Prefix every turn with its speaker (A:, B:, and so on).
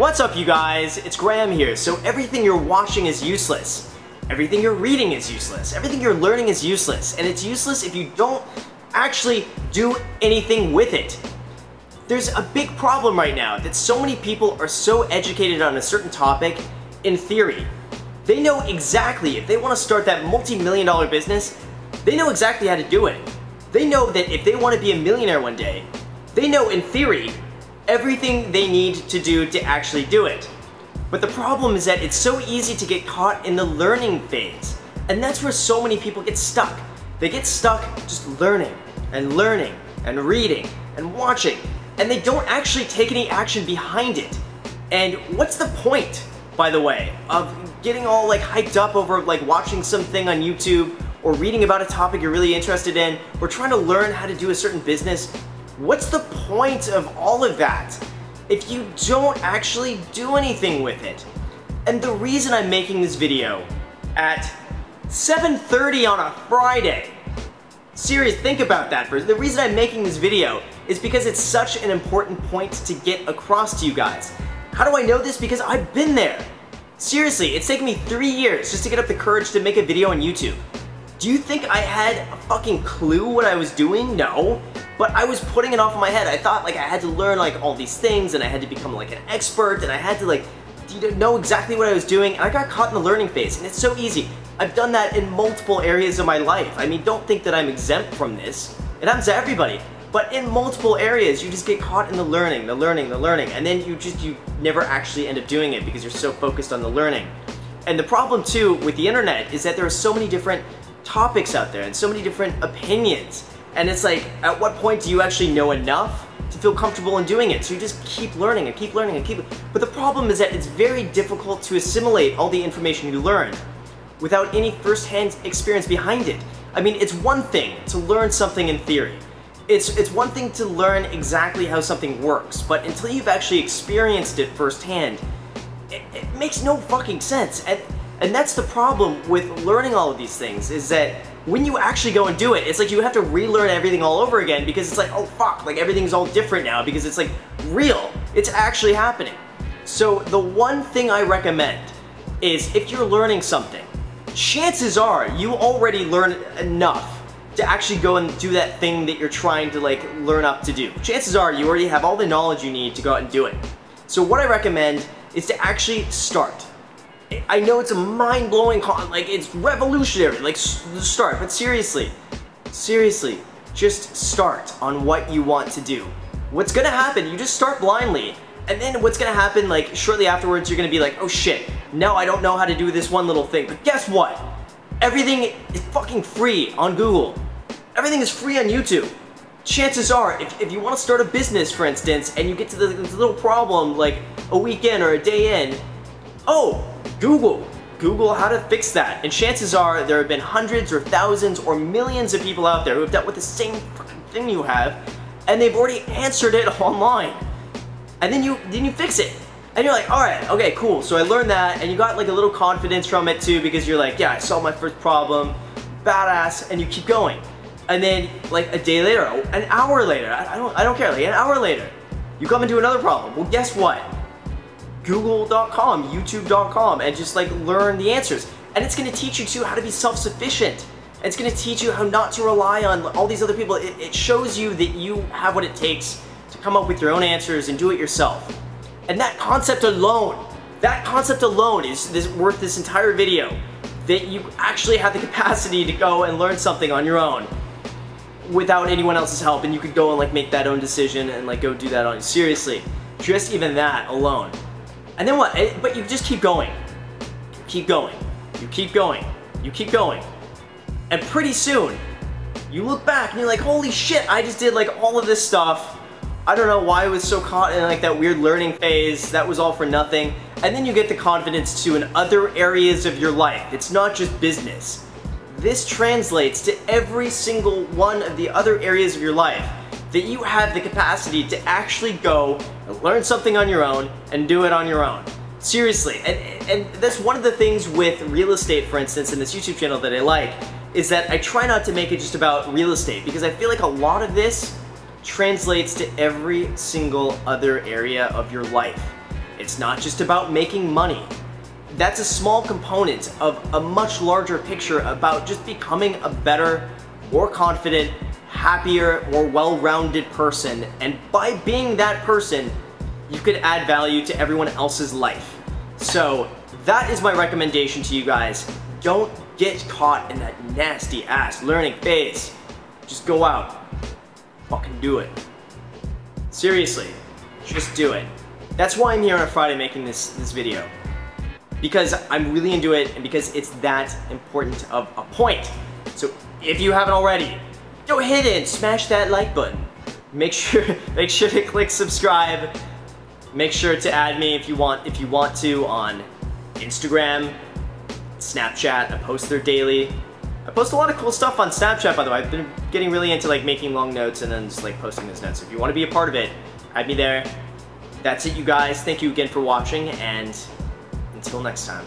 A: What's up, you guys? It's Graham here. So everything you're watching is useless. Everything you're reading is useless. Everything you're learning is useless. And it's useless if you don't actually do anything with it. There's a big problem right now that so many people are so educated on a certain topic in theory. They know exactly, if they want to start that multi-million-dollar business, they know exactly how to do it. They know that if they want to be a millionaire one day, they know in theory everything they need to do to actually do it. But the problem is that it's so easy to get caught in the learning phase. And that's where so many people get stuck. They get stuck just learning and reading and watching, and they don't actually take any action behind it. And what's the point, by the way, of getting all like hyped up over like watching something on YouTube or reading about a topic you're really interested in or trying to learn how to do a certain business? What's the point of all of that if you don't actually do anything with it? And the reason I'm making this video at 7:30 on a Friday, serious, think about that first. The reason I'm making this video is because it's such an important point to get across to you guys. How do I know this? Because I've been there. Seriously, it's taken me 3 years just to get up the courage to make a video on YouTube. Do you think I had a fucking clue what I was doing? No. But I was putting it off in my head. I thought like I had to learn like all these things and I had to become like an expert and I had to like know exactly what I was doing, and I got caught in the learning phase, and it's so easy. I've done that in multiple areas of my life. I mean, don't think that I'm exempt from this. It happens to everybody. But in multiple areas, you just get caught in the learning, and then you never actually end up doing it because you're so focused on the learning. And the problem too with the internet is that there are so many different topics out there and so many different opinions. And it's like, at what point do you actually know enough to feel comfortable in doing it? So you just keep learning and keep learning and keep. But the problem is that it's very difficult to assimilate all the information you learn without any first-hand experience behind it. I mean, it's one thing to learn something in theory. It's one thing to learn exactly how something works, but until you've actually experienced it firsthand, it makes no fucking sense. And that's the problem with learning all of these things, is that when you actually go and do it, it's like you have to relearn everything all over again because it's like, oh fuck, like everything's all different now because it's like real. It's actually happening. So the one thing I recommend is if you're learning something, chances are you already learned enough to actually go and do that thing that you're trying to like learn up to do. Chances are you already have all the knowledge you need to go out and do it. So what I recommend is to actually start. I know it's a mind-blowing, like it's revolutionary, like start, but seriously, just start on what you want to do. What's gonna happen, you just start blindly, and then what's gonna happen, like shortly afterwards, you're gonna be like, oh shit, now I don't know how to do this one little thing. But guess what? Everything is fucking free on Google. Everything is free on YouTube. Chances are, if you want to start a business, for instance, and you get to this little problem like a week in or a day in, oh, Google how to fix that. And chances are there have been hundreds or thousands or millions of people out there who have dealt with the same fucking thing you have, and they've already answered it online. And then you fix it. And you're like, alright, okay, cool. So I learned that, and you got like a little confidence from it too, because you're like, yeah, I solved my first problem, badass, and you keep going. And then like a day later, an hour later, I don't care, like an hour later, you come into another problem. Well, guess what? Google.com, YouTube.com, and just like learn the answers. And it's gonna teach you too how to be self-sufficient. It's gonna teach you how not to rely on all these other people. It shows you that you have what it takes to come up with your own answers and do it yourself. And that concept alone is worth this entire video. That you actually have the capacity to go and learn something on your own without anyone else's help, and you could go and like make that own decision and like go do that on you. Seriously, just even that alone. And then what? But you just keep going. You keep going. You keep going. You keep going. And pretty soon, you look back and you're like, holy shit, I just did like all of this stuff. I don't know why I was so caught in like that weird learning phase. That was all for nothing. And then you get the confidence too in other areas of your life. It's not just business. This translates to every single one of the other areas of your life, that you have the capacity to actually go and learn something on your own and do it on your own. Seriously, and that's one of the things with real estate, for instance, in this YouTube channel that I like, is that I try not to make it just about real estate, because I feel like a lot of this translates to every single other area of your life. It's not just about making money. That's a small component of a much larger picture about just becoming a better, more confident, happier, more well-rounded person. And by being that person, you could add value to everyone else's life. So that is my recommendation to you guys. Don't get caught in that nasty ass learning phase. Just go out, fucking do it. Seriously, just do it. That's why I'm here on a Friday making this video. Because I'm really into it and because it's that important of a point. So if you haven't already, go ahead and smash that like button. Make sure to click subscribe. Make sure to add me if you want to on Instagram, Snapchat. I post there daily. I post a lot of cool stuff on Snapchat, by the way. I've been getting really into like making long notes and then just like posting those notes. So if you want to be a part of it, add me there. That's it, you guys. Thank you again for watching, and until next time.